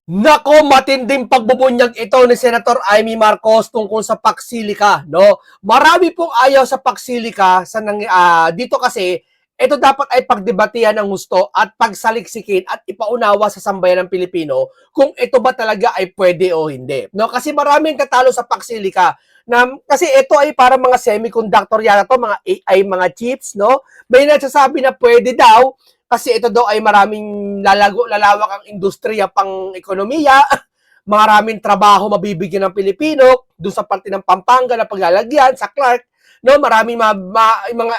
Nako, matinding pagbubunyag ito ni Senator Amy Marcos tungkol sa Paksilika, no? Marami pong ayaw sa Paksilika dito kasi ito dapat ay pagdebatihan ng gusto at pagsaliksikin at ipaunawa sa sambayan ng Pilipino kung ito ba talaga ay pwede o hindi. No, kasi maraming tatalo sa Paksilika na kasi ito ay para mga semiconductor yata to, mga AI, mga chips, no? May nagsasabi na pwede daw kasi ito daw ay maraming lalawak ang industriya pang ekonomiya, maraming trabaho mabibigyan ng Pilipino, doon sa parte ng Pampanga na paglalagyan, sa Clark, no, maraming mga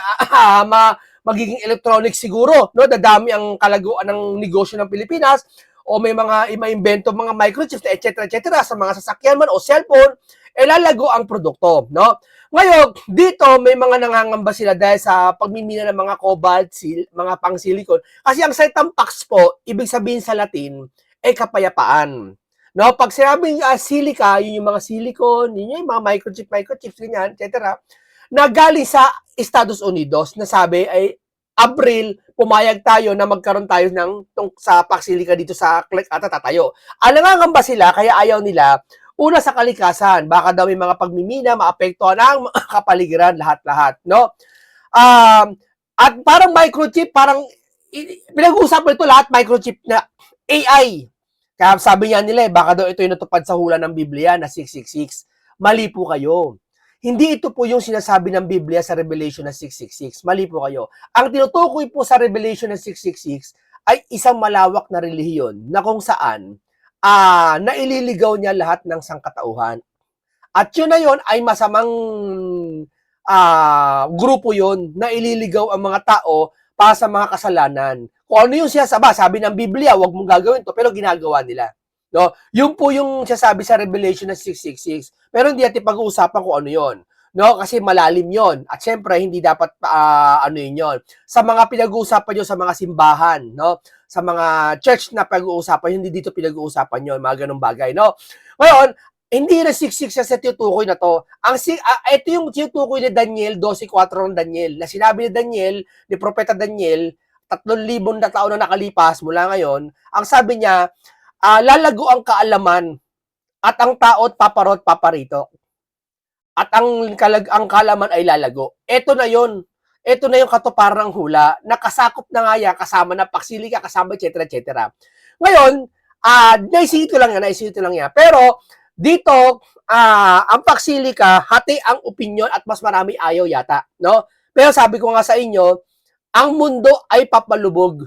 magiging electronics siguro, no, dadami ang kalaguan ng negosyo ng Pilipinas, o may mga imbento mga microchips, etc. sa mga sasakyan man o cellphone, lalago ang produkto, no? Ngayon, dito may mga nangangamba sila dahil sa pagmimina ng mga cobalt, mga pang silicon. Kasi ang salitang pax po, ibig sabihin sa Latin, ay kapayapaan. No, pag sinabing silica, yun yung mga silicon, yun yung mga microchips, ganyan, etc. Na galing sa Estados Unidos, na sabi ay Abril, pumayag tayo na magkaroon tayo sa Paxilica dito sa Clark at tatayo. Nangangamba sila, kaya ayaw nila. Una sa kalikasan, baka daw may mga pagmimina, maapektuhan ang kapaligiran, lahat-lahat, no? At parang microchip, parang pinag-uusapan ito lahat microchip na AI. Kaya sabi niya nila, baka daw ito yung natupad sa hula ng Biblia na 666. Mali po kayo. Hindi ito po yung sinasabi ng Biblia sa Revelation na 666. Mali po kayo. Ang tinutukoy po sa Revelation na 666 ay isang malawak na relihiyon na kung saan naililigaw niya lahat ng sangkatauhan. At yun na yun ay masamang grupo yun na ililigaw ang mga tao para sa mga kasalanan. Kung ano yung sabi ng Biblia, wag mong gagawin to, pero ginagawa nila. No? Yun po yung sasabi sa Revelation na 666. Pero hindi natin pag-uusapan kung ano yun. No, kasi malalim 'yon. At syempre hindi dapat ano 'yon. Sa mga pinag-uusapan niyo sa mga simbahan, no? Sa mga church na pag-uusapan, hindi dito pinag-uusapan 'yon, mga ganung bagay, no? Ngayon, hindi na 666 sa tinutukoy na to. Ito yung tinutukoy ni Daniel 12:4 ng Daniel. Na sinabi ni Daniel, ni Propeta Daniel, 3,000 na taon na nakalipas mula ngayon, ang sabi niya, lalago ang kaalaman at ang tao't paparot paparito. At ang kalaman ay lalago. Ito na yon. Ito na yung katuparan ng hula. Nakasakop na nga yan, kasama na Paksilika, kasama etc. Ngayon, naisito lang yan. Pero, dito, ang Paksilika, hati ang opinion at mas marami ayaw yata. No? Pero sabi ko nga sa inyo, ang mundo ay papalubog.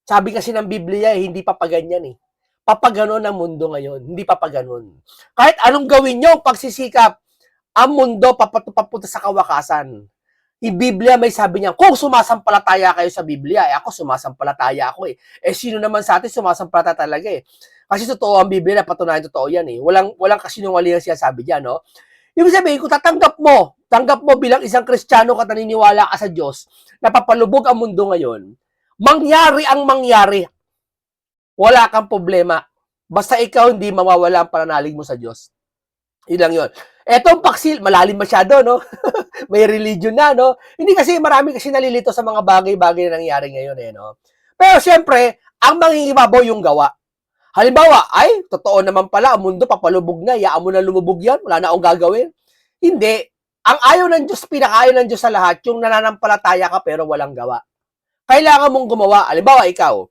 Sabi kasi ng Biblia, hindi papaganyan eh. Papaganon ang mundo ngayon, hindi papaganon. Kahit anong gawin nyo, pagsisikap, ang mundo papunta sa kawakasan. Biblia may sabi niya, kung sumasampalataya kayo sa Biblia, ako sumasampalataya ako eh. Sino naman sa atin sumasampalataya talaga eh. Kasi totoo ang Biblia, patunayan totoo yan eh. Walang kasinungalingan siya sabi diyan, no? Ibig sabihin, kung tanggap mo bilang isang Kristiyano ka naniniwala ka sa Diyos, napapalubog ang mundo ngayon, mangyari ang mangyari, wala kang problema. Basta ikaw hindi mawawala ang pananalig mo sa Diyos. Yun lang yun. Etong paksil, malalim masyado, no? May religion na, no? Hindi kasi marami kasi nalilito sa mga bagay-bagay na nangyari ngayon, eh, no? Pero siyempre, ang mangingibabaw yung gawa. Halimbawa, ay, totoo naman pala, ang mundo papalubog na, iyaan mo na lumubog yan, wala na akong gagawin. Hindi. Ang ayaw ng Diyos, pinakaayaw ng Diyos sa lahat, yung nananampalataya ka pero walang gawa. Kailangan mong gumawa. Halimbawa, ikaw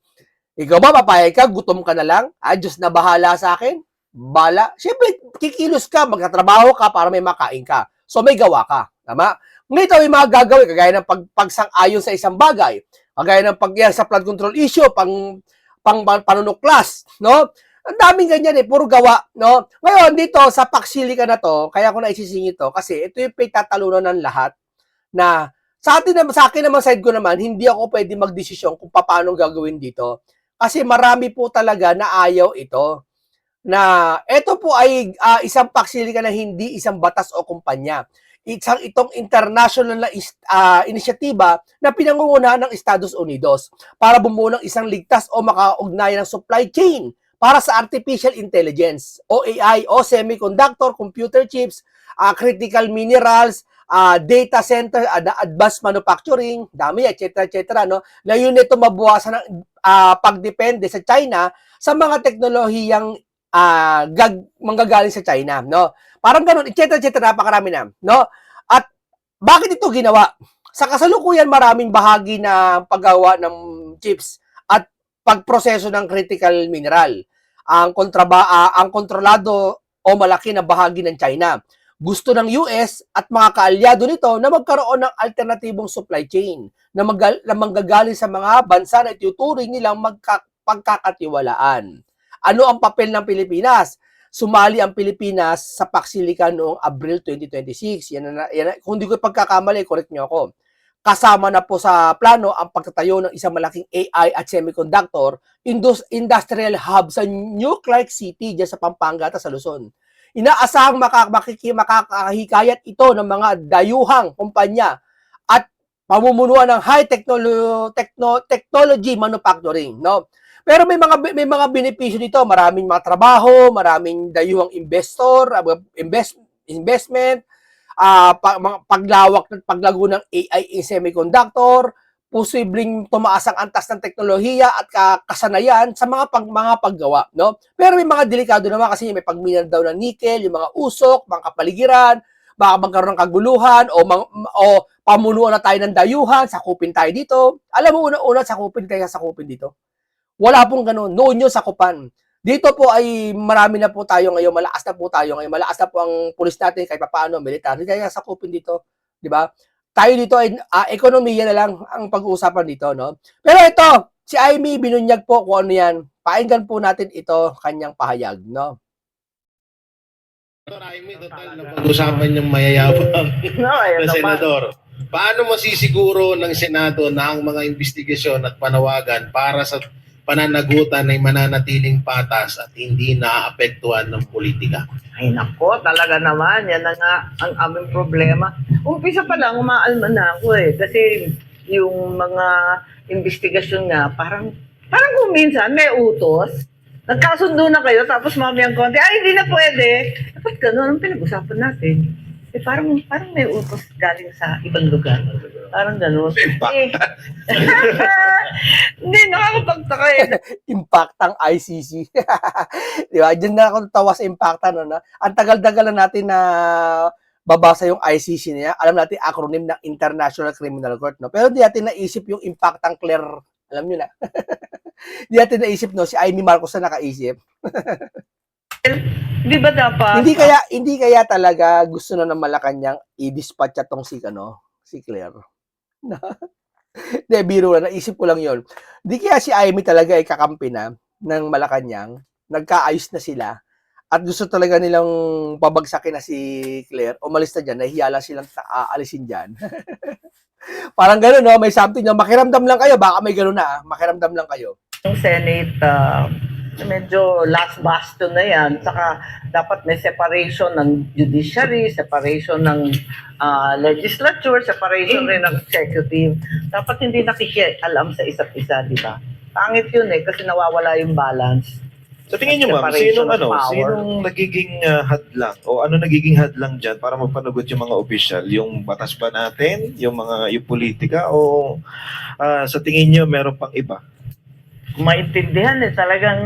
ba, papayag ka, gutom ka na lang? Diyos na bahala sa akin? Bala. Siyempre, kikilos ka, magtatrabaho ka para may makain ka. So, may gawa ka. Tama? Ngunit may mga gagawin, kagaya ng pagsang-ayon sa isang bagay, kagaya ng sa flood control issue, panunuklas, no? Ang daming ganyan eh, puro gawa, no? Ngayon, dito, sa Paksilika na to, kaya ko naisisingit to, kasi ito yung pinagtatalunan ng lahat na sa akin naman, side ko naman, hindi ako pwede magdesisyon kung paano gagawin dito. Kasi marami po talaga na ayaw ito. Na ito po ay isang Paksilika na hindi isang batas o kumpanya. Itong international na inisyatiba na pinangungunahan ng Estados Unidos para bumuo ng isang ligtas o makaugnayan ng supply chain para sa artificial intelligence o AI o semiconductor, computer chips, critical minerals, data center, advanced manufacturing, dami, etc. No? Na yun ito mabuwasan ng pagdepende sa China sa mga teknolohiyang manggagaling sa China, no? Parang ganun, etc. etc. Napakarami na, no? At bakit ito ginawa? Sa kasalukuyan, maraming bahagi na paggawa ng chips at pagproseso ng critical mineral. Ang kontrolado o malaki na bahagi ng China. Gusto ng US at mga kaalyado nito na magkaroon ng alternatibong supply chain na manggagaling sa mga bansa na ituturing nilang pagkakatiwalaan. Ano ang papel ng Pilipinas? Sumali ang Pilipinas sa Paksilikan noong Abril 2026. Kung hindi ko pagkakamali, correct nyo ako. Kasama na po sa plano ang pagtatayo ng isang malaking AI at semiconductor industrial hub sa New Clark City, dyan sa Pampanga at sa Luzon. Inaasahang makakahikayat ito ng mga dayuhang kumpanya at pamumunuan ng high technology manufacturing, no? Pero may mga benepisyo dito, maraming mga trabaho, maraming dayuhang investment, paglawak at paglago ng AI in semiconductor, posibleng tumaas ang antas ng teknolohiya at kasanayan sa mga paggawa, no? Pero may mga delikado naman kasi may pagminan daw ng nickel, yung mga usok, mga kapaligiran, baka magkaroon ng kaguluhan o pamunuan na tayo ng dayuhan, sakupin tayo dito. Alam mo, una-una sakupin dito. Wala pong ganun. Noon nyo sakupan. Dito po ay marami na po tayo ngayon, malakas na po tayo ngayon, malakas na po ang pulis natin kahit paano, military, kaya sakupin dito, di ba? Tayo dito ay ekonomiya na lang ang pag-uusapan dito, no? Pero ito, si Amy binunyag po kung ano yan. Pakinggan po natin ito, kanyang pahayag, no? Amy, total na pag-usapan yung mayayabang na senador. Paano masisiguro ng Senado na ang mga investigasyon at panawagan para sa pananagutan ay mananatiling patas at hindi naaapektuhan ng politika? Ay nako, talaga naman, yan na nga ang aming problema. Umpisa pa lang, umaalma na ako kasi yung mga investigasyon nga, parang kung minsan may utos, nagkasundo na kayo, tapos mamayang konti, ay hindi na pwede. Dapat gano'n, ang pinag-usapan natin. Parang may utos galing sa ibang lugar. Parang gano'n. Hindi, nakakapagtaka Impactang ICC. Di ba? Diyan na ako tawa sa Impactan. No? Ang tagal-tagal na natin na babasa yung ICC niya. Alam natin acronym ng International Criminal Court. No? Pero di natin naisip yung Impactang Claire. Alam nyo na. Di natin naisip, no? Si Amy Marcos na nakaisip. Di ba dapat? Hindi kaya talaga gusto na ng Malacanang i-dispatch atong si Claire. Hindi, biro na. Naisip ko lang yon. Di kaya si Amy talaga ay kakampi na ng Malacanang. Nagkaayos na sila. At gusto talaga nilang pabagsakin na si Claire. Umalis na dyan. Nahiya lang silang aalisin dyan. Parang gano'n, no? May something na makiramdam lang kayo. Baka may gano'n na. Makiramdam lang kayo. Yung Senate, medyo last bastion na yan. Saka dapat may separation ng judiciary, separation ng legislature, separation rin ng executive. Dapat hindi nakikialam sa isa't isa, di ba? Pangit yun kasi nawawala yung balance. Sa tingin niyo, ma'am, sinong nagiging hadlang o ano nagiging hadlang diyan para magpanagot yung mga opisyal, yung batas ba natin, yung politika o sa tingin niyo meron pang iba? Maintindihan talagang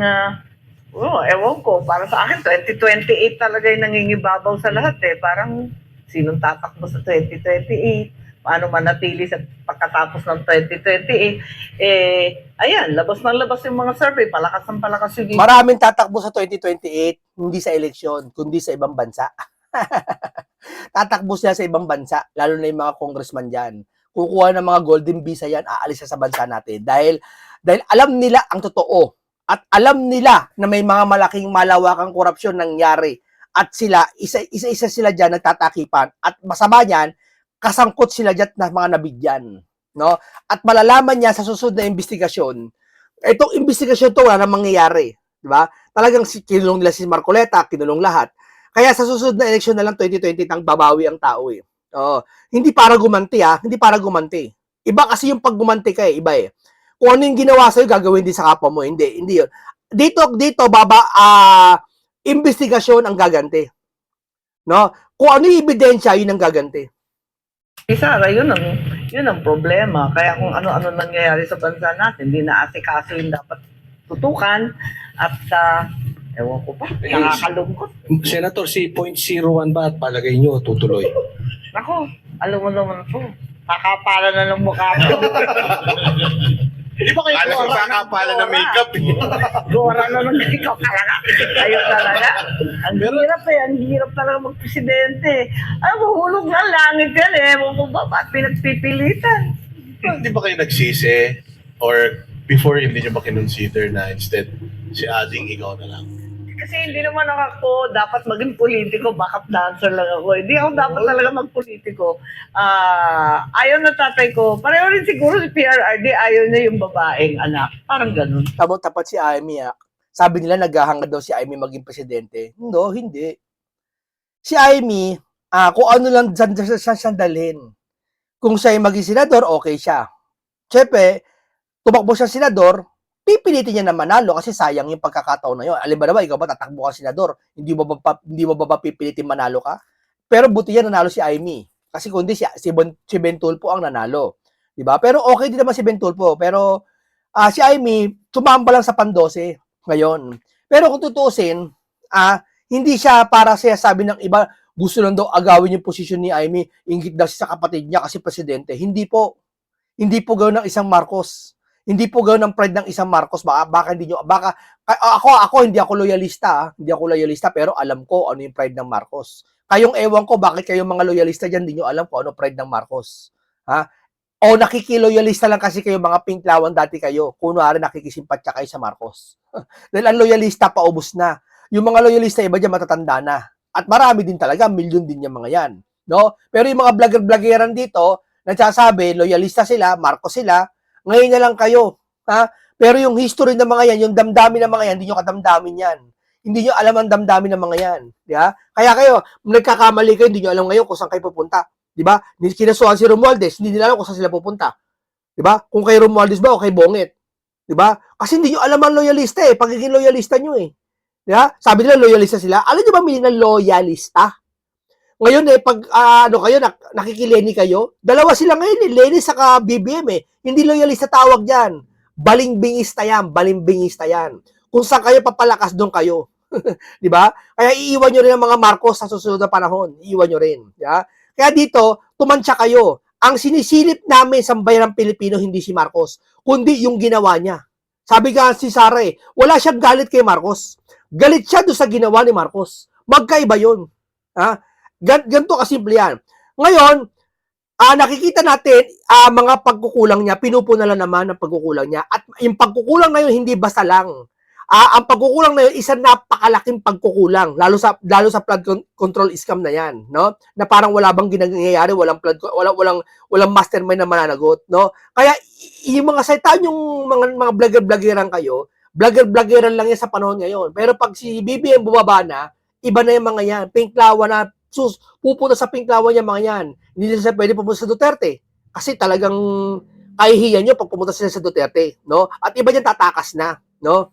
ewan ko, para sa akin 2028 talaga yung nangingibabaw sa lahat parang sinong tatakbo sa 2028, paano manatili sa pagkatapos ng 2028, ayan, labas yung mga survey, palakas yung Maraming tatakbo sa 2028, hindi sa eleksyon, kundi sa ibang bansa. Tatakbo sila sa ibang bansa, lalo na yung mga congressman dyan. Kukuha ng mga golden visa yan, aalis sa bansa natin. Dahil alam nila ang totoo. At alam nila na may mga malaking malawakang korupsyon nangyari. At sila, isa-isa sila dyan nagtatakipan. At masama niyan, kasangkot sila dyan na mga nabigyan. No? At malalaman niya sa susunod na investigasyon, itong investigasyon to wala na mangyayari. Diba? Talagang kinulong nila si Marcoleta, kinulong lahat. Kaya sa susunod na eleksyon na lang 2020 nang babawi ang tao hindi para gumanti hindi para gumanti. Iba kasi yung pag gumanti ka iba Kung ano yung ginawa sa'yo, gagawin din sa kapwa mo. Hindi yun. Dito, investigasyon ang gaganti. No? Kung ano yung ebidensya, yun ang gaganti. Sara, yun ang problema. Kaya kung ano-ano nangyayari sa bansa natin, hindi na asikaso yung dapat tutukan at Ewan ko pa, nakakalungkot. Senator, si .01 ba at palagay nyo tutuloy? Ako, alam mo naman po, kakapala na ng mukha ko. Hindi ba kayo kakapala ng makeup? Gora na ng ikaw talaga. Ayun talaga. Ang hirap ang hirap talaga magpresidente. Ay, mahulog na langit yan eh. Ba't pinagpipilitan? Hindi ba kayo nagsisi? Or before, hindi nyo ba kinonsider na instead si Ading ikaw na lang? Kasi hindi naman ako dapat maging politiko, backup dancer lang ako. Hindi ako dapat talaga magpolitiko. Ayaw na tatay ko. Pareho rin siguro si PRRD, ayaw na yung babaeng anak. Parang ganun. Tapat si Amy. Sabi nila naghahangad daw si Amy maging presidente. No, hindi. Si Amy, kung ano lang siya dalhin. Kung siya ay maging senador, okay siya. Siyempre, tumakbo siya senador, pipilitin niya na manalo kasi sayang yung pagkakataon na yun. Alam ba naman, ikaw ba tatakbo ka senador? Hindi mo ba pipilitin manalo ka? Pero buti yan nanalo si Amy. Kasi kundi si Ben Tulfo ang nanalo. Diba? Pero okay din naman si Ben Tulfo. Pero si Amy, tumamba lang sa pan-12 ngayon. Pero kung tutuusin, hindi siya para siya sabi ng iba, gusto lang daw agawin yung posisyon ni Amy, inggit daw siya sa kapatid niya kasi presidente. Hindi po. Hindi po gawin ng isang Marcos. Hindi po gawin ng pride ng isang Marcos. Baka hindi nyo, ako hindi ako loyalista. Hindi ako loyalista, pero alam ko ano yung pride ng Marcos. Kayong ewan ko, bakit kayong mga loyalista dyan, hindi nyo alam kung ano pride ng Marcos. Ha? O nakikiloyalista lang kasi kayo, mga pinklawan dati kayo. Kunwari nakikisimpatya kayo sa Marcos. Dahil ang loyalista, paubos na. Yung mga loyalista, iba dyan, matatanda na. At marami din talaga, milyon din yung mga yan. No? Pero yung mga vlogger-vloggeran dito, nagsasabi, loyalista sila, Marcos sila, ngayon na lang kayo. Ha? Pero yung history ng mga yan, yung damdamin ng mga yan, hindi nyo kadamdamin yan. Hindi nyo alam ang damdamin ng mga yan. Diba? Kaya kayo, nagkakamali kayo, hindi nyo alam ngayon kung saan kayo pupunta. Diba? Kinasuhan si Romualdez, hindi nila alam kung saan sila pupunta. Diba? Kung kay Romualdez ba o kay Bonget. Diba? Kasi hindi nyo alam ang loyalista eh. Pagiging loyalista nyo eh. Diba? Sabi nila loyalista sila. Alam nyo ba meaning ng loyalista? Ngayon eh, pag kayo, nakikileni kayo, dalawa sila ngayon eh, Lenny saka BBM eh. Hindi loyalista tawag yan. Balingbingista yan, balimbingista yan. Kung saan kayo papalakas, doon kayo. Di ba? Kaya iiwan nyo rin ang mga Marcos sa susunod na panahon. Iiwan nyo rin. Diba? Kaya dito, tumansya kayo. Ang sinisilip namin sa bayan ng Pilipino, hindi si Marcos, kundi yung ginawa niya. Sabi nga si Sara eh, wala siyang galit kay Marcos. Galit siya doon sa ginawa ni Marcos. Magkaiba yun. Ha? Ganito kasimple yan. Ngayon, nakikita natin mga pagkukulang niya, pinupunalan naman ang pagkukulang niya. At yung pagkukulang na yun, hindi basta lang. Ang pagkukulang na yun, isang napakalaking pagkukulang. Lalo sa flood control scam na yan. No? Na parang wala bang ginagawa, walang mastermind na mananagot. No? Kaya yung mga saitan, yung mga vlogger-vloggeran kayo, vlogger-vloggeran lang yan sa panahon ngayon. Pero pag si BBM bumaba na, iba na yung mga yan. Pinklawan na, pupunta sa pinklawan niya mga yan. Hindi na sila pwede pupunta sa Duterte. Kasi talagang kahihiyan nyo pag pumunta sila sa Duterte. No? At iba niyan tatakas na. No?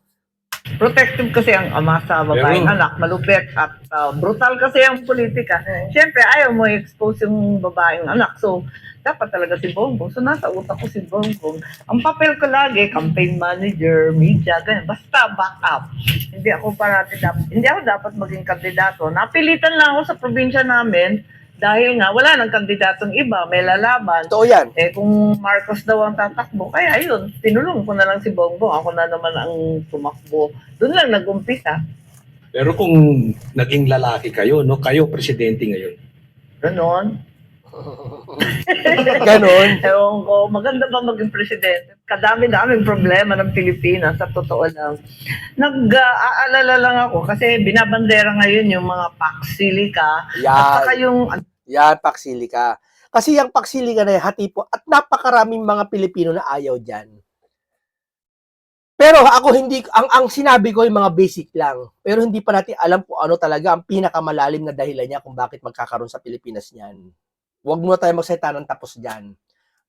Protective kasi ang ama sa babaeng anak, malupit at brutal kasi ang politika. Siyempre, ayaw mo i-expose yung babaeng anak. So, dapat talaga si Bongbong. So, nasa utak ko si Bongbong. Ang papel ko lagi, campaign manager, media, ganyan. Basta backup. Hindi ako dapat maging kandidato. Napilitan lang ako sa probinsya namin dahil nga, wala nang kandidatong iba, may lalaban. Totoo yan. Eh, kung Marcos daw ang tatakbo, kaya ayun, tinulong ko na lang si Bongbong. Ako na naman ang tumakbo. Doon lang nag-umpisa. Pero kung naging lalaki kayo, no, kayo presidente ngayon. Ganon. Ganon. Ewan ko, maganda ba maging presidente? Kadami-daming problema ng Pilipinas, sa totoo lang. Nag-aalala lang ako kasi binabandera ngayon yung mga Pax-Silica. At saka yung yan, Pax-Silica. Kasi yung Pax-Silica na hati po at napakaraming mga Pilipino na ayaw dyan. Pero ako hindi, ang sinabi ko yung mga basic lang. Pero hindi pa natin alam kung ano talaga ang pinakamalalim na dahilan niya kung bakit magkakaroon sa Pilipinas niyan. Huwag muna tayo magsalita ng tapos dyan.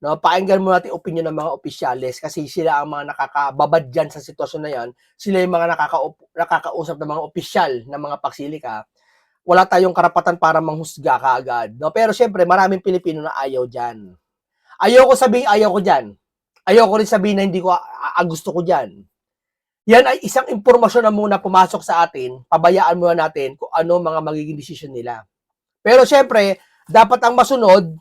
No, pakinggan muna natin opinion ng mga opisyales kasi sila ang mga nakakababad dyan sa sitwasyon na yan. Sila yung mga nakakausap ng mga opisyal ng mga Pax-Silica. Wala tayong karapatan para manghusga kaagad. No? Pero syempre, maraming Pilipino na ayaw dyan. Ayaw ko sabihin ayaw ko dyan. Ayaw ko rin sabihin na hindi ko gusto ko dyan. Yan ay isang impormasyon na muna pumasok sa atin, pabayaan muna natin kung ano mga magiging desisyon nila. Pero syempre, dapat ang masunod,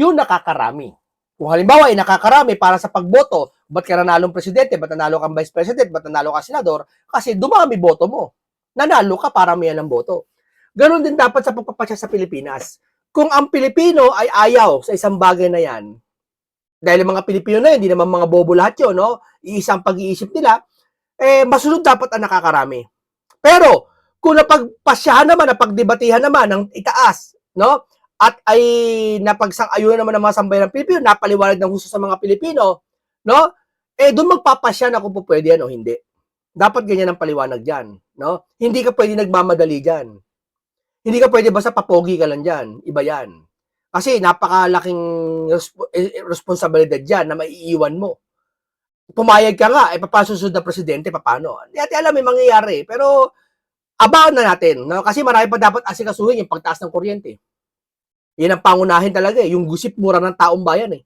yung nakakarami. Kung halimbawa ay nakakarami para sa pagboto, ba't ka nanalong presidente, ba't nanalo kang vice president, ba't nanalo ka senador? Kasi dumami boto mo. Nanalo ka para may ng boto. Ganon din dapat sa pagpapasya sa Pilipinas. Kung ang Pilipino ay ayaw sa isang bagay na yan, dahil mga Pilipino na yun, hindi naman mga bobo lahat yun, no? Iisang pag-iisip nila, masunod dapat ang nakakarami. Pero, kung napagpasyahan naman, napagdebatihan naman ng itaas, no? At ay napagsang-ayunan naman ng mga sambayan ng Pilipino, napaliwanag ng husto sa mga Pilipino, no? Doon magpapasya na kung po pwede yan o hindi. Dapat ganyan ang paliwanag dyan, no? Hindi ka pwede nagmamadali dyan. Hindi ka pwede basta papogi ka lang dyan. Iba yan. Kasi napakalaking responsibilidad dyan na maiiwan mo. Pumayag ka nga, papasusunod na presidente, paano? Hindi natin alam, may mangyayari. Pero, abangan na natin. No? Kasi marami pa dapat asikasuhin yung pagtaas ng kuryente. Yan ang pangunahin talaga eh. Yung gusip mura ng taong bayan eh.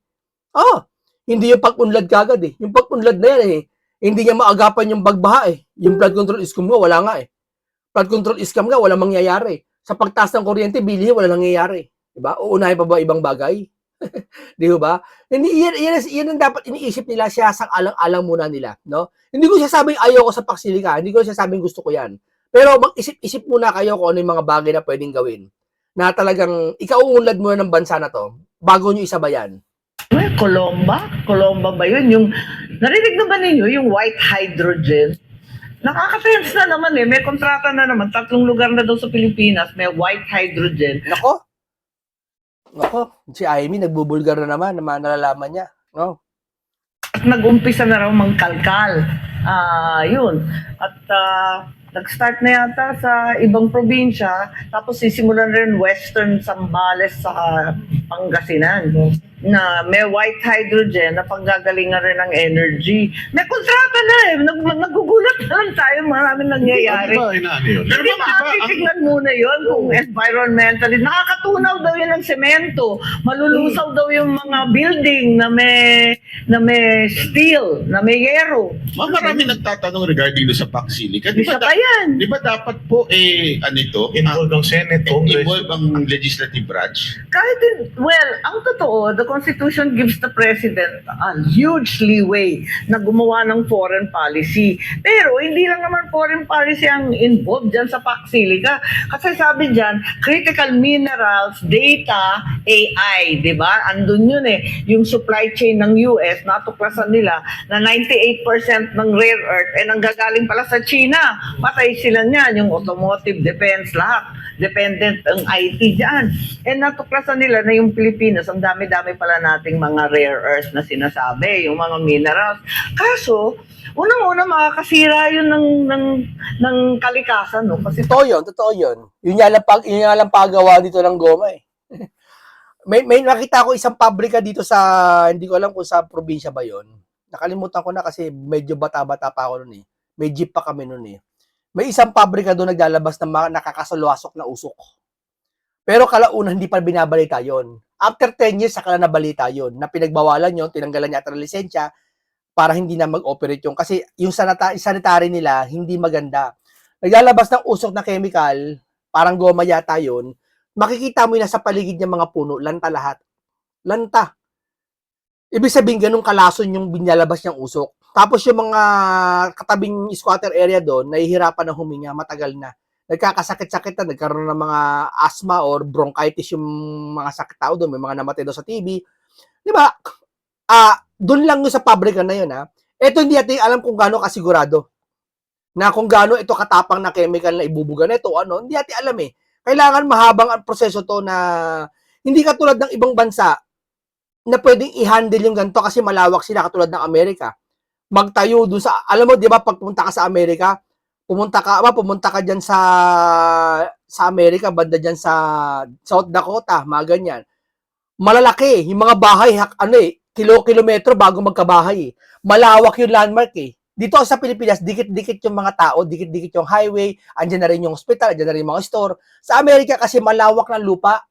Hindi yung pag-unlad kagad eh. Yung pag-unlad na yan eh. Hindi niya maagapan yung bagbaha eh. Yung flood control scam mo, wala nga eh. Flood control scam nga, wala mangyayari. Sa pagtaas ng kuryente, bilihin, wala nangyayari. Diba? Uunahin pa ba ibang bagay? Di ba? Yan ang dapat iniisip nila, siya sang alang-alang muna nila. No? Hindi ko siya sabing ayaw ko sa paksilika. Hindi ko siya sabing gusto ko yan. Pero mag-isip-isip muna kayo kung ano yung mga bagay na pwedeng gawin. Na talagang ikauunlad muna ng bansa na to bago nyo isabayan. Colomba? Colomba ba yun? Yung, narinig na ba ninyo yung white hydrogen? Nakaka-sense na naman eh. May kontrata na naman. 3 lugar na daw sa Pilipinas. May white hydrogen. Nako, si Amy nagbubulgar na naman, nalalaman niya. No? At nag-umpisa na raw mangkalkal. Yun. At nag-start na yata sa ibang probinsya. Tapos sisimulan rin Western Zambales sa Pangasinan. Na may white hydrogen na panggagalingan rin ng energy. May kontrata na eh. Nagugulat na lang tayo. Maraming nangyayari. Hindi ba titignan muna yun kung environmentally. Nakakatunaw daw yun ng semento. Malulusaw daw yung mga building na may steel, na may yero. Marami nagtatanong regarding do sa Paksilica. Di Isa ba, pa yan. di ba dapat po Involved ang Senate, Congress. involve ang legislative branch? Kahit ang totoo, the Constitution gives the President a huge leeway na gumawa ng foreign policy. Pero hindi lang naman foreign policy ang involved dyan sa Paksilica. Kasi sabi dyan, critical minerals, data, AI, di ba? Andun yun eh. Yung supply chain ng US, natuklasan nila na 98% ng rare earth ay nanggagaling pala sa China. Patay sila niyan, yung automotive, defense, lahat. Dependent ang IT dyan. And natuklasan nila na yung Pilipinas, ang dami-dami pala nating mga rare earth na sinasabi, yung mga minerals. Kaso, unang-una makakasira yun ng kalikasan, no? Kasi Totoo yun. Yun nga lang pagawa dito ng goma eh. may nakita ko isang pabrika dito sa, hindi ko alam kung sa probinsya ba yun. Nakalimutan ko na kasi medyo bata-bata pa ako noon eh. May jeep pa kami noon eh. May isang pabrika doon naglalabas ng mga nakakasalwasok na usok. Pero kalaunan hindi pa binabalita yon. After 10 years, saka na nabalita yon na pinagbawalan yon, tinanggalan niya ang lisensya para hindi na mag-operate yung kasi yung sanitary nila hindi maganda. Naglalabas ng usok na chemical, parang goma yata yon. Makikita mo yun sa paligid ng mga puno, lanta lahat. Lanta. Ibig sabihin, ganun kalason yung binalabas niyang usok. Tapos yung mga katabing squatter area doon, nahihirapan na huminga, matagal na. Nagkakasakit-sakit na, nagkaroon ng mga asthma or bronchitis yung mga sakit tao doon, may mga namatay doon sa TB. Di ba? Doon lang yung sa pabrika na yun, ha? Ito hindi natin alam kung gaano kasigurado. Na kung gaano ito katapang na chemical na ibubuga na ito, hindi natin alam eh. Kailangan mahabang ang proseso to na hindi katulad ng ibang bansa na pwedeng i-handle yung ganito kasi malawak sila katulad ng Amerika. Magtayo doon sa, alam mo, di ba, pag pumunta ka sa Amerika, pumunta ka dyan sa Amerika, banda dyan sa South Dakota, mga ganyan. Malalaki, yung mga bahay, kilometro bago magkabahay. Malawak yung landmark eh. Dito sa Pilipinas, dikit-dikit yung mga tao, dikit-dikit yung highway, andyan na rin yung hospital, andyan na rin yung mga store. Sa Amerika kasi malawak ng lupa.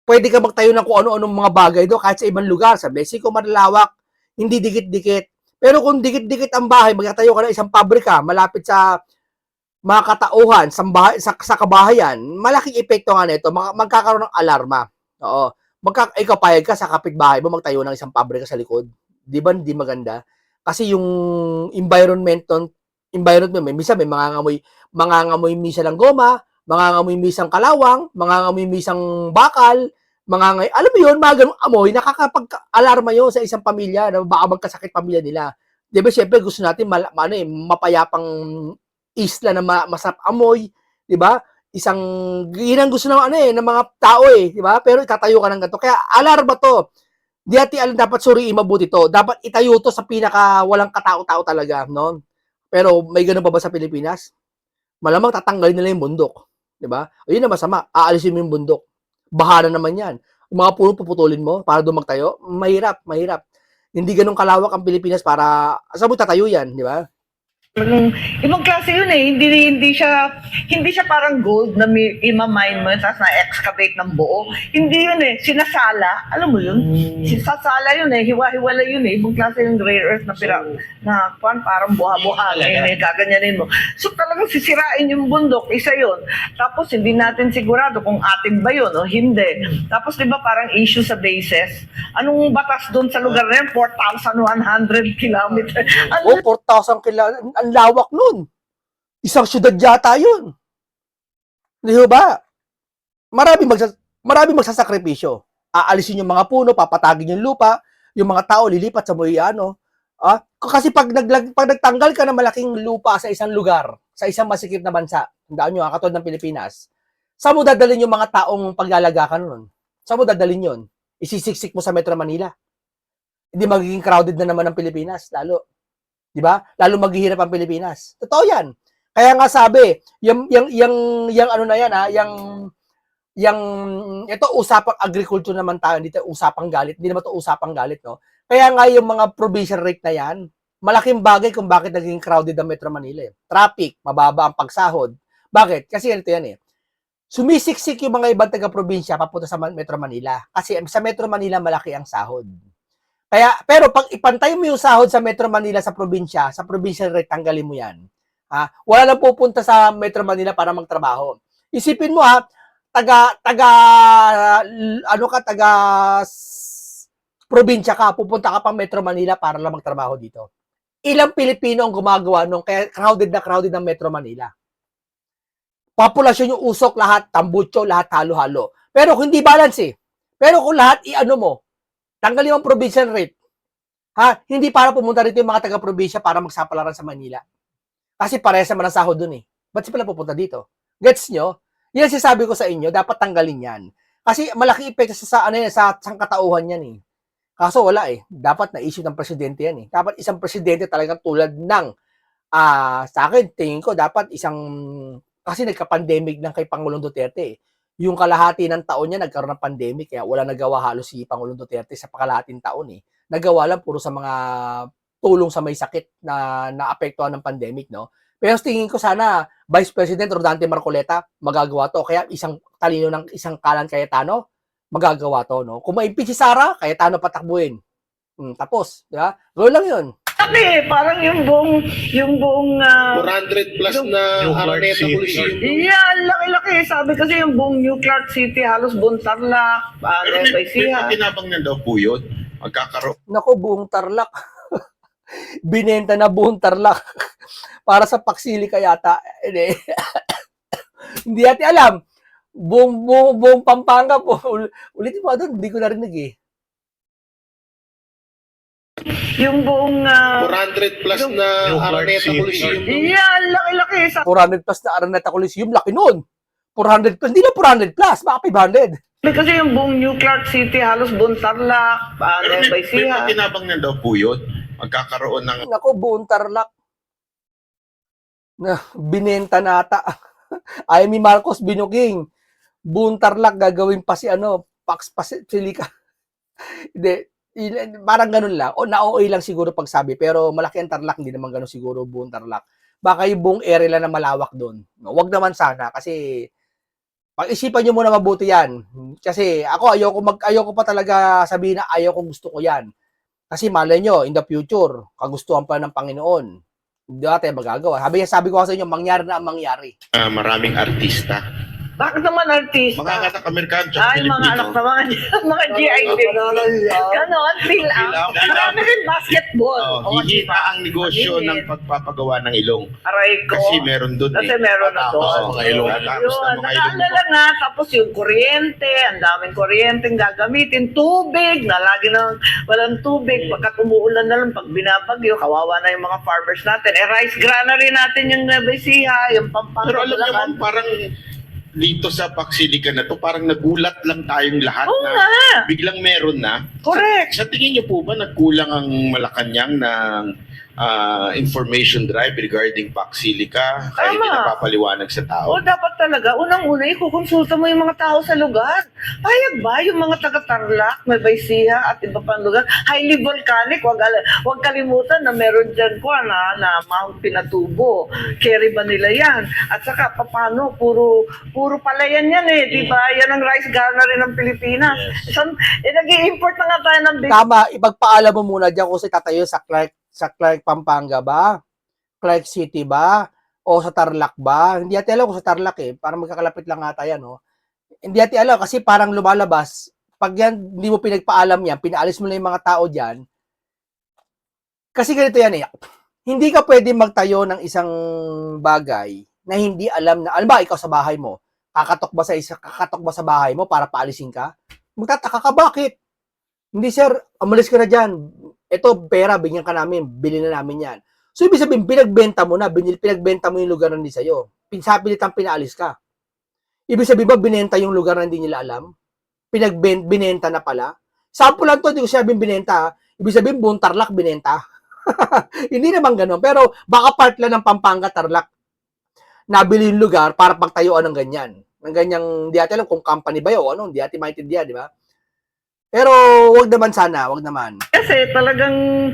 Pwede ka magtayo ng kung ano-anong mga bagay doon kahit sa ibang lugar. Sa Mexico, malalawak, hindi dikit-dikit. Pero kung dikit-dikit ang bahay, magtatayo ka ng isang pabrika malapit sa mga katauhan, sa kabahayan, malaking epekto nga nito, magkakaroon ng alarma. Oo. Ikaw payag ka sa kapitbahay mo magtayo ng isang pabrika sa likod. Di ba hindi maganda? Kasi yung environment mo, minsan may mangangamoy misa ng goma, mangangamoy misang kalawang, mangangamoy misang bakal, alam mo yun, mga ganung amoy, nakakapag-alarma yun sa isang pamilya na baka magkasakit pamilya nila. Di ba, syempre, gusto natin mapayapang isla na masarap amoy, di ba? Yun ang gusto ng mga tao di ba? Pero itatayo ka ng ganito. Kaya alarma to. Di alam dapat suriin mabuti to. Dapat itayo to sa pinaka walang katao-tao talaga, no? Pero may ganun pa ba sa Pilipinas? Malamang tatanggalin nila yung bundok, di ba? Ayun na masama, aalisin mo yung bundok. Baha na naman yan. Yung mga puno puputulin mo para doon magtayo, mahirap. Hindi ganun kalawak ang Pilipinas para saan mo tatayo yan, di ba? Ibang klase yun hindi siya parang gold na ima-mine mo tapos na-excavate ng buo. Hindi yun sinasala, alam mo yun? Sinasala yun hiwa-hiwala yun ibang klase yung rare earth na parang buha-buha gaganyanin mo. So talagang sisirain yung bundok, isa yun. Tapos hindi natin sigurado kung atin ba yun o hindi. Tapos di ba parang issue sa bases? Anong batas doon sa lugar na yun? 4,100 kilometers. 4,000 kilometers. Ang lawak nun. Isang syudad yata yun. Di ba? Maraming magsasakripisyo. Aalisin yung mga puno, papatagin yung lupa, yung mga tao lilipat sa kasi pag nagtanggal ka ng malaking lupa sa isang lugar, sa isang masikip na bansa, tandaan nyo, katulad ng Pilipinas, saan mo dadalhin yung mga taong paglalaga ka nun? Saan mo dadalhin yun? Isisiksik mo sa Metro Manila. Hindi magiging crowded na naman ang Pilipinas, lalo. Di ba? Lalo maghihirap ang Pilipinas. Totoo yan. Kaya nga sabi, yung ano na yan ito usapang agriculture naman tayo, dito usapang galit. Hindi naman to usapang galit, no? Kaya nga yung mga provincial rate na yan, malaking bagay kung bakit naging crowded ang Metro Manila. Traffic, mababa ang pagsahod. Bakit? Kasi ganito yan Sumisiksik yung mga ibang taga-probinsya papunta sa Metro Manila. Kasi sa Metro Manila malaki ang sahod. Pero pag ipantay mo yung sahod sa Metro Manila sa provincial rate, tanggalin mo yan. Wala lang pupunta sa Metro Manila para magtrabaho. Isipin mo taga probinsya ka, pupunta ka pang Metro Manila para lang magtrabaho dito. Ilang Pilipino ang gumagawa nung kaya crowded ang Metro Manila. Populasyon yung usok, lahat, tambucho, lahat halo-halo. Pero hindi balance Pero kung lahat mo, tanggalin yung provincial rate. Hindi para pumunta rito yung mga taga-probinsya para magsapalaran sa Manila. Kasi parehas naman ang sahod dun Ba't sila pupunta dito? Gets nyo? Yan sinasabi ko sa inyo, dapat tanggalin yan. Kasi malaki epekto sa sangkatauhan yan Kaso wala Dapat na-issue ng presidente yan Dapat isang presidente talagang tulad ng, sa akin, tingin ko, dapat kasi nagka-pandemic ng kay Pangulong Duterte Yung kalahati ng taon niya nagkaroon ng pandemic kaya wala nagawa halos si Pangulong Duterte sa pakalahating taon Nagawa lang puro sa mga tulong sa may sakit na naapektuhan ng pandemic, no? Pero tingin ko sana Vice President Rodante Marcoleta magagawa to. Kaya isang talino ng isang Kalan Cayetano magagawa to, no? Kung maimpeach si Sara, Cayetano patakbuhin. Tapos, di ba? Gawin lang yun. Sabi, parang yung buong 400 plus na Araneta Coliseum. yeah, laki-laki. Sabi kasi yung buong New Clark City, halos buong Tarlac, Pero Nueva Ecija. may tinabang na daw po yun. Magkakaroon. Nako, buong Tarlac. Binenta na buong Tarlac. Para sa Paksili yata. Hindi natin alam. Buong Pampanga po. Ulitin mo doon, hindi ko narinig Yung buong 400 plus na Araneta Coliseum. yeah, laki-laki. 400 plus na Araneta Coliseum, laki nun. 400 plus, hindi na 400 plus, baka 500. Sabi kasi yung buong New Clark City, halos buong Tarlac, Pero Nueva may Ecija. tinabang na daw po yun. Magkakaroon ng Nako, buong Tarlac. Na, binenta nata. Ay, Marcos binuking. Buong Tarlac, gagawin pa si Pax Pasilika. Hindi, parang ganun lang. O na-OA lang siguro pagsabi, pero malaki ang Tarlac, hindi naman ganun siguro buong Tarlac. Baka yung buong area lang na malawak doon. No, wag naman sana kasi pag-isipan nyo muna mabuti yan. Kasi ako ayoko pa talaga sabihin na gusto ko yan. Kasi malay nyo, in the future, kagustuhan pa ng Panginoon. Hindi natin magagawa. Sabi ko sa inyo, mangyari na ang mangyari. Maraming artista. Bakit naman artista? Mga anak Amerikano tsaka Ay, mga anak Pilipino. na mga GI din. Ganon, fill out. Marami rin basketball. Hihina ang negosyo ng pagpapagawa ng ilong. Aray ko. Kasi meron doon Kasi meron na doon. Mga ilong. Tapos Yun, na mga ilong. nakaalala nga, tapos yung kuryente, ang daming kuryenteng gagamitin, tubig, na lagi nang walang tubig, pagkat umuulan na lang, pag binabagyo, kawawa na yung mga farmers natin. Rice granary natin yung Nueva Ecija, yung Pampanga. Pero alam niyo Bulacan. ma'am, parang dito sa Paksilikan na to, parang nagulat lang tayong lahat Oo na nga. biglang meron na. Correct. Sa tingin niyo po ba nagkulang ang Malacanang ng information drive regarding Paksilika kaya hindi Tama. napapaliwanag sa tao? O dapat talaga, unang-una, ikukonsulta mo yung mga tao sa lugar. Payag ba yung mga taga-Tarlac, Nueva Ecija at iba pang lugar? Highly volcanic, wag kalimutan na meron dyan ko na Mount Pinatubo. Carry ba nila yan? At saka, paano? Puro palayan yan eh, di ba? Yan ang rice granary ng Pilipinas. Nag-i-import na nga tayo ng big. Tama, ipagpaalam mo muna dyan kung sa tatayo sa Clark, Pampanga ba? Clark City ba? O sa Tarlac ba? Hindi natin alam kung sa Tarlac eh. Parang magkakalapit lang ata yan, no? Hindi natin alam kasi parang lumalabas. Pag yan, hindi mo pinagpaalam yan, pinaalis mo na yung mga tao dyan. Kasi ganito yan eh. Hindi ka pwede magtayo ng isang bagay na hindi alam na, alam ba, ikaw sa bahay mo, kakatok ba sa bahay mo para paalisin ka? Magtataka ka, bakit? Hindi sir, umalis ka na dyan. Ito, pera, bigyan ka namin, bilhin na namin yan. So, ibig sabihin, pinagbenta mo na, pinagbenta mo yung lugar na hindi sa'yo. Pinsapilitang pinaalis ka. Ibig sabihin ba, binenta yung lugar na hindi nila alam? Binenta na pala? Sample lang to, hindi ko sabing binenta. Ha? Ibig sabihin, buong Tarlac, binenta. Hindi naman ganun. Pero, baka part lang ng Pampanga, Tarlac, nabili yung lugar para pagtayuan ng ganyan. Ng ganyang, hindi natin alam kung company ba yun o ano, hindi natin maintindihan, di ba? Pero, wag naman sana, wag naman. Kasi talagang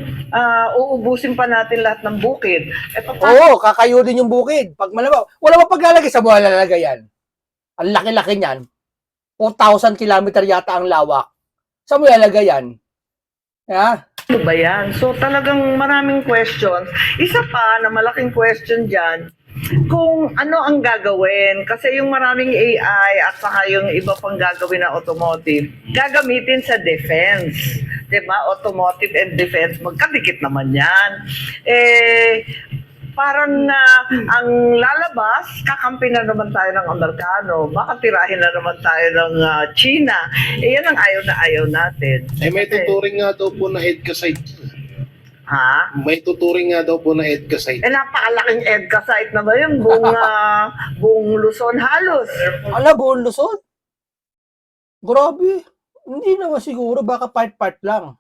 uubusin pa natin lahat ng bukid. Oo, kakayo din yung bukid. Pag malabaw, wala pa paglalagay sa mga lalagay yan. Ang laki-laki niyan. 4,000 kilometer yata ang lawak. Saan mo lalagay yan? Yeah? Ano ba yan? So talagang maraming questions. Isa pa na malaking question dyan, kung ano ang gagawin. Kasi yung maraming AI at saka yung iba pang gagawin na automotive, gagamitin sa defense. Diba? Automotive and defense. Magkadikit naman yan. Parang ang lalabas, kakampi na naman tayo ng Amerikano. Baka tirahin na naman tayo ng China. Yan ang ayaw na ayaw natin. May tuturing nga daw po na EDCA site. Ha? May tuturing nga daw po na EDCA site. Napakalaking EDCA site na ba yun? Buong Luzon halos. Ala, buong Luzon? Grabe. Hindi naman siguro, baka part-part lang.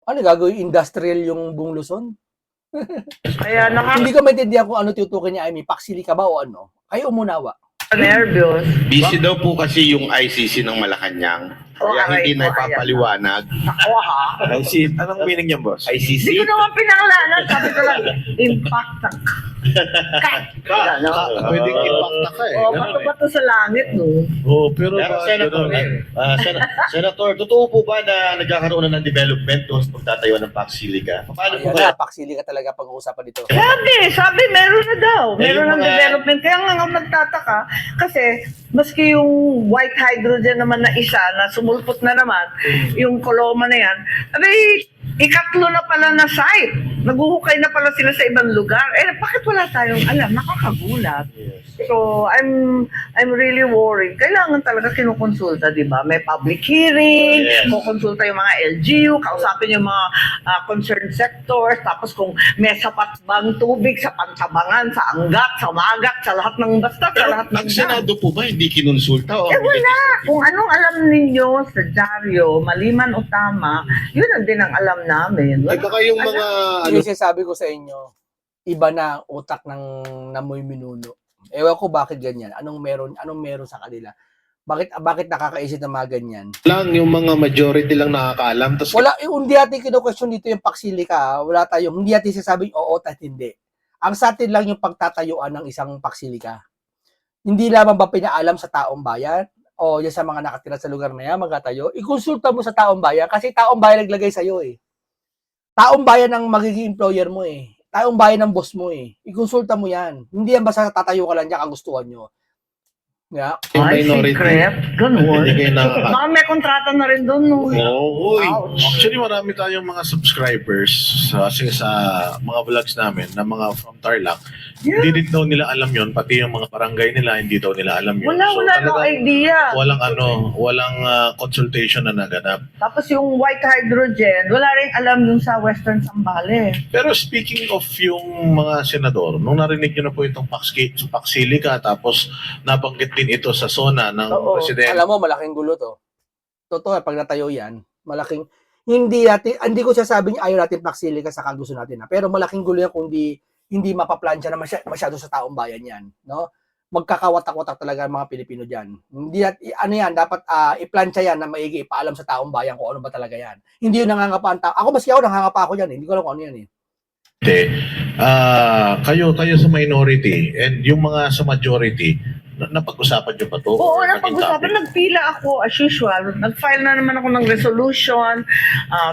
Ano, gagawin industrial yung buong Luzon? Kaya Hindi ko maintindihan kung ano tutukin niya, Amy. Paksili ka ba o ano? Kayo umunawa. nervyos. Busy daw po kasi yung ICC ng Malacanang. Kaya hindi na ipapaliwanag. Ako ha? Ay, anong meaning niyan, boss? Hindi ICC? ko naman pinangalanan. Sabi ko lang, impact ng Pwedeng impacta ka eh. O, bato-bato sa langit, no? Oh, pero Senator, Senator, totoo po ba na nagkakaroon na ng development doon sa pagtatayo ng Paksilica? Paano po Ayan kaya? na, paksili ka talaga pag-uusapan dito. Sabi, meron na daw. Meron yung ng mga- development. Kaya nga ako nagtataka, kasi maski yung white hydrogen naman na isa, na sumulpot na naman, yung Coloma na yan, ikatlo na pala na site. Naguhukay na pala sila sa ibang lugar. Bakit wala tayong alam? Nakakagulat. So, I'm really worried. Kailangan talaga kinukonsulta, di ba? May public hearing, kukonsulta yung mga LGU, kausapin yung mga concerned sectors, tapos kung may sapat bang tubig sa Pantabangan, sa Angat, sa Magat, sa lahat ng basta, sa Pero lahat ng ang Senado po ba hindi kinonsulta? O wala. Kung anong alam ninyo sa dyaryo, maliman o tama, yun ang din ang alam namin. Ay baka yung mga Yung sinasabi ko sa inyo, iba na ang utak ng namoy minuno. Ewan ko bakit ganyan. Anong meron sa kanila? Bakit nakakaisip ng mga ganyan? lang, yung mga majority lang nakakaalam. Tapos Wala, hindi natin kino-question dito yung paksili ka. Wala tayong, hindi natin sasabing oo at hindi. Ang sa atin lang yung pagtatayuan ng isang paksili ka. Hindi lamang ba pinaalam sa taong bayan? o yan sa mga nakatira sa lugar na yan, magkatayo, ikonsulta mo sa taong bayan kasi taong bayan naglagay sa'yo eh. Taong bayan ang magiging employer mo eh. Taong bayan ng boss mo eh. Ikonsulta mo yan. Hindi yan basta tatayo ka lang dyan, kagustuhan nyo. Yeah. Yung Ay, minority. secret. Ganun. Hindi kayo nakaka- Baka may kontrata na rin doon, no? Oo, uy. Ouch. Actually, marami tayong mga subscribers kasi sa mga vlogs namin na mga from Tarlac. Yeah. Hindi din daw nila alam yon, pati yung mga barangay nila, hindi daw nila alam yun. Wala no talagang idea. walang consultation na naganap. Tapos yung white hydrogen, wala rin alam dun sa Western Zambales. Pero speaking of yung mga senador, nung narinig nyo na po itong Paxilica, tapos nabanggit din ito sa SONA ng Oo. presidente. Alam mo, malaking gulo to. Totoo, pag natayo yan, malaking, hindi ko sasabing ayaw natin paksili ka sa kagusto natin. Pero malaking gulo yan kung hindi mapaplansya na masyado sa taong bayan yan. No? Magkakawatak-watak talaga ang mga Pilipino dyan. Hindi ano yan, dapat iplansya yan na maigi, ipaalam sa taong bayan kung ano ba talaga yan. Hindi yun nangangapa ang tao. Ako, maski ako nangangapa ako yan. Hindi ko alam kung ano yan eh. Kayo sa minority and yung mga sa majority, napag-usapan nyo ba to? Oo, Or napag-usapan. naging Nagpila ako as usual. Nag-file na naman ako ng resolution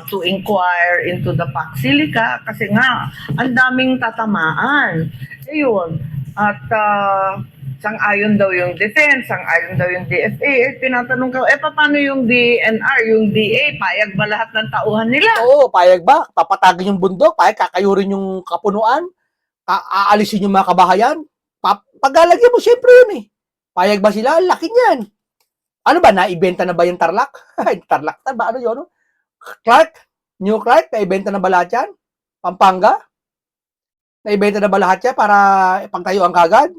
to inquire into the Paxilica kasi nga, ang daming tatamaan. Ayun. At sang-ayon daw yung defense, sang-ayon daw yung DFA. Tinatanong ko, paano yung DNR, yung DA, payag ba lahat ng tauhan nila? Oo, payag ba? Papatagin yung bundok, payag kakayurin yung kapunuan, aalisin yung mga kabahayan. Paglalagyan mo, syempre yun eh. Payag ba sila? Laki niyan. Ano ba, naibenta na ba yung Tarlac? Tarlac na ba? Ano yun? Clark? New Clark? Naibenta na ba lahat yan? Pampanga? Naibenta na ba lahat yan para ipagtayuan kagad?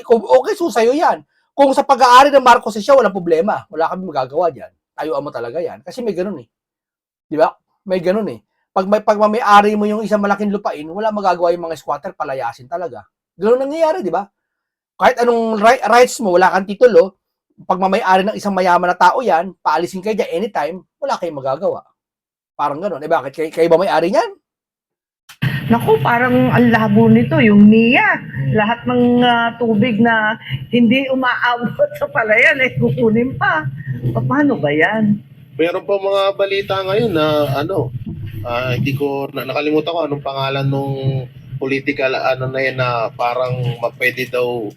Okay, susayo yan. Kung sa pag-aari ng Marcos siya, walang problema. Wala kami magagawa dyan. Tayuan mo talaga yan. Kasi may ganun eh. Di ba? May ganun eh. Pag may-ari mo yung isang malaking lupain, wala magagawa yung mga squatter, palayasin talaga. Ganun nangyayari, di ba? Kahit anong rights mo, wala kang titulo, pag may-ari ng isang mayaman na tao yan, paalisin kayo dyan anytime, wala kayong magagawa. Parang ganun. Eh bakit? Kayo ba may-ari niyan? Naku, parang ang labo nito, yung NIA. Lahat ng tubig na hindi umaabot sa palayan, kukunin pa. Paano ba yan? Meron pa mga balita ngayon na hindi ko nakalimutan ko anong pangalan nung political na yan na parang pwede daw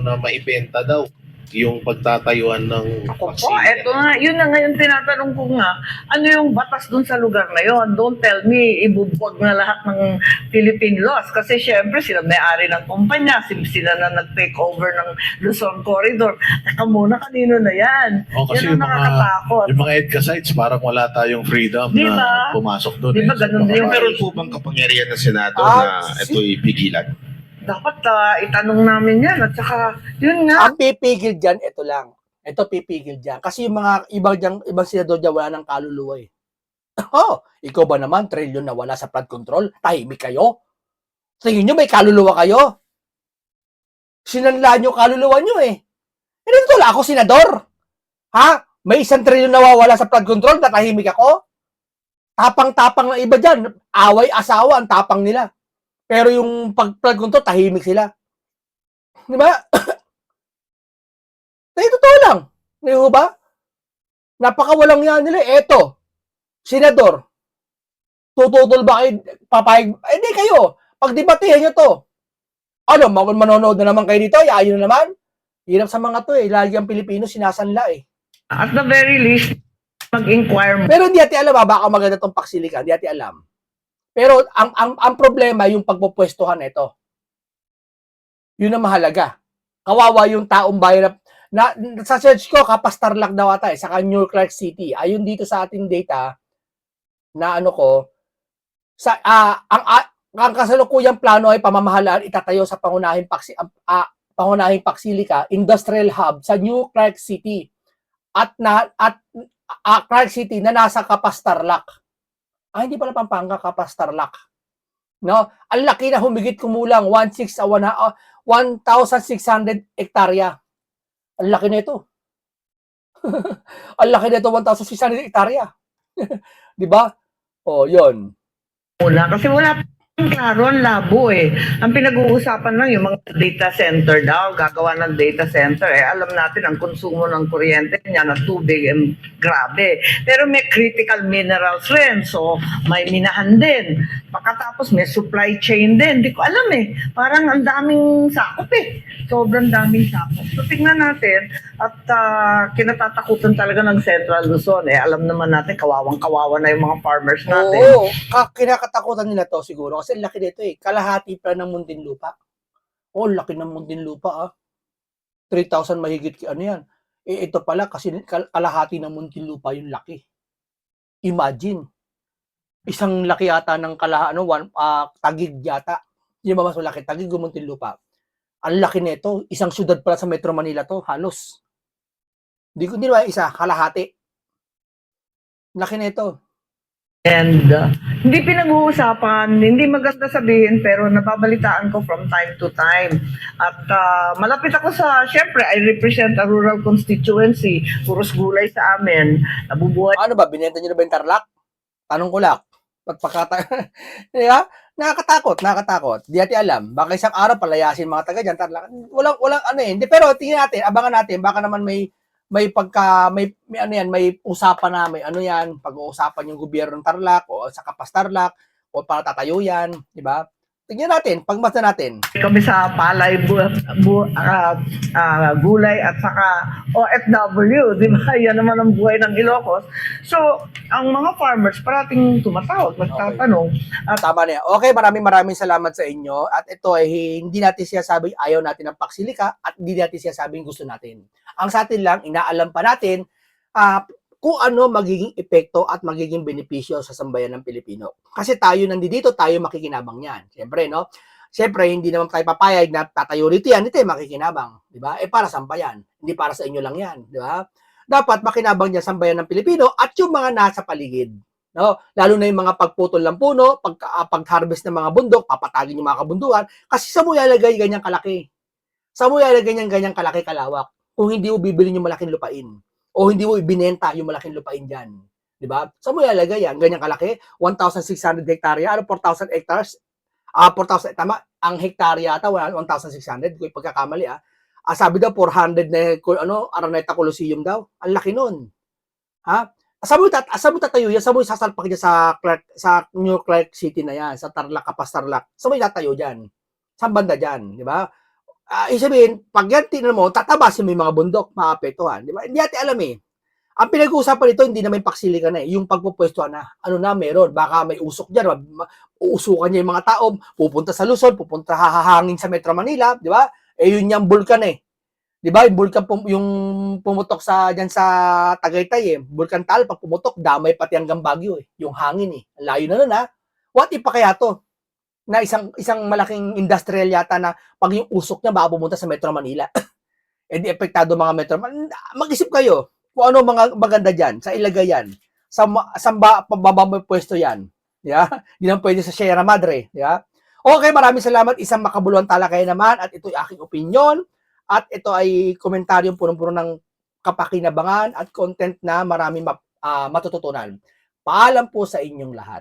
na maibenta daw yung pagtatayuan ng Ako po, eto nga, yun na ngayon tinatanong ko nga, ano yung batas dun sa lugar na yon? Don't tell me, ibubuwag na lahat ng Philippine laws. Kasi syempre, sila may-ari ng kumpanya, sila na nag-take over ng Luzon Corridor. Teka muna, kanino na yan? kasi Yan ang nakakatakot. yung mga EDCA sites, parang wala tayong freedom Diba? na pumasok doon. Diba ganun din yung Meron Meron po bang kapangyarihan ng Senado Ah, na ito'y pigilan? Dapat itanong namin yan. At saka, yun nga, Ang pipigil dyan, ito lang. Ito pipigil dyan. Kasi yung mga ibang senador dyan, wala ng kaluluwa eh. Oh, ikaw ba naman, trilyon na wala sa flood control? Tahimik kayo? Tingin nyo, may kaluluwa kayo? Sinanlaan nyo kaluluwa nyo eh. Hindi ito lang ako, senador. Ha? May 1 trilyon na wala sa flood control, natahimik ako? Tapang-tapang ng iba dyan. Away, asawa, ang tapang nila. Pero yung pag-flood control, tahimik sila. Di ba? Totoo lang. Di ba? Napakawalang yan nila. Eto, senador, tututol ba kayo, papayag? Hindi kayo. Pagdebatihan nyo to. Ano, manonood na naman kayo dito? Ayaw na naman? Hirap sa mga to eh. Lagi ang Pilipino sinasanla eh. at the very least, mag-inquire mo. Pero hindi natin alam, baka maganda tong Paxilica. Hindi natin alam. Pero ang problema yung pagpupwestuhan nito. Yun ang mahalaga. Kawawa yung taong bayan na sa search ko, Tarlac daw ata saka New Clark City. Ayun dito sa ating data na ang kasalukuyang plano ay pamamahalaan itatayo sa pangunahing Paxilica Industrial Hub sa New Clark City at Clark City na nasa Tarlac. Hindi pala Pampanga, Tarlac. No? Ang laki na humigit kumulang 1,600 hektarya. Ang laki na ito. Ang laki na ito, 1,600 hektarya. Di ba? Oh, yun. Wala, kasi wala Klaro, ang labo eh. Ang pinag-uusapan lang yung mga data center daw, gagawa ng data center. Alam natin ang konsumo ng kuryente niya na tubig, grabe. Pero may critical minerals rin, so may minahan din. Pagkatapos may supply chain din. Hindi ko alam eh. Parang ang daming sakop eh. Sobrang daming sakop. So tingnan natin at kinatatakutan talaga ng Central Luzon. Alam naman natin, kawawang-kawawa na yung mga farmers natin. Oo, kinakatakutan nila to siguro kasi laki nito eh. Kalahati pa ng Muntinlupa. Oh, laki ng Muntinlupa 3,000 mahigit ano yan. Ito pala kasi kalahati ng Muntinlupa yung laki. Imagine. Isang laki yata ng Taguig yata. Hindi ba mas malaki? Taguig o Muntinlupa. Ang laki nito. Isang syudad pala sa Metro Manila to. Halos. Hindi ba isa? Kalahati. Laki nito. And hindi pinag-uusapan, hindi maganda sabihin, pero nababalitaan ko from time to time. At malapit ako syempre, I represent a rural constituency. Puros gulay sa amin. Nabubuhay. Ano ba? Binenta nyo na ba yung Tarlac? Tanong ko lang. Diba? Nakakatakot. Di natin alam. Baka isang araw palayasin mga taga dyan, Tarlac. Walang ano eh. Hindi, pero tingnan natin, abangan natin, baka naman may usapan na, may ano yan, pag-uusapan yung gobyerno ng Tarlac o sa Kapas Tarlac o para tatayo yan, di ba? Tingnan natin, pagmasa natin. Kami sa palay, gulay at saka OFW, di ba? Yan naman ang buhay ng Ilocos. So, ang mga farmers parating tumatawag, magtatanong. Tama na yan. Okay, maraming salamat sa inyo. At ito ay hindi natin sinasabing ayaw natin ng Paksilika at hindi natin sinasabing gusto natin. Ang sa atin lang, inaalam pa natin kung ano magiging epekto at magiging benepisyo sa sambayan ng Pilipino. Kasi tayo nandito, tayo makikinabang yan. Siyempre, no? Siyempre, hindi naman tayo papayag na tatayo rito yan, hindi tayo makikinabang. Di ba? Para saan pa yan? Hindi para sa inyo lang yan. Di ba? Dapat makinabang niya sambayan ng Pilipino at yung mga nasa paligid. No? Lalo na yung mga pagputol ng puno, pag-harvest ng mga bundok, papatagin yung mga kabundukan, kasi sa mo ilalagay ganyang kalaki. Sa mo ilalagay ganyang kalaki kalawak kung hindi mo bibili yung malaking lupain o hindi mo ibinenta yung malaking lupain dyan. Di ba? Sa mo ilalagay yan, ganyang kalaki, 1,600 hektarya, 4,000 hectares, 4,000, tama, ang hektarya ata, 1,600, kung pagkakamali sabi daw 400 na Araneta Coliseum daw. Ang laki nun. Ha? Saan mo tatayo yan? Saan mo sasalpak dyan sa New Clark City na yan, sa Tarlac, Kapas Tarlac? Saan mo itatayo dyan? Saan banda dyan? Di ba? Isabihin, pag yan tinan mo, tatabasin mo yung mga bundok, maapektuhan. Di ba? Hindi natin alam eh. Ang pinag-uusapan nito, hindi na may paksilikan na yung pagpupwestuhan na, meron, baka may usok dyan, uusukan niya yung mga tao, pupunta sa Luzon, pupunta hahangin sa Metro Manila, di ba? Yun yung bulkan eh. Di ba? Yung bulkan yung pumutok dyan sa Tagaytay eh. Bulkan Taal, pag pumutok, damay pati hanggang Baguio eh. Yung hangin eh. Layo na nun What if pa kaya to? Na isang malaking industrial yata na pag yung usok niya baka pumunta sa Metro Manila. Di epektado mga Metro Manila. Mag-isip kayo kung ano mga maganda dyan, sa ilagay yan, sa pababa mo pwesto yan. Yeah? Hindi naman pwede sa Sierra Madre. Yeah? Okay, maraming salamat. Isang makabuluhan talakay naman at ito'y aking opinion at ito ay komentaryong punong-puno ng kapakinabangan at content na maraming matututunan. Paalam po sa inyong lahat.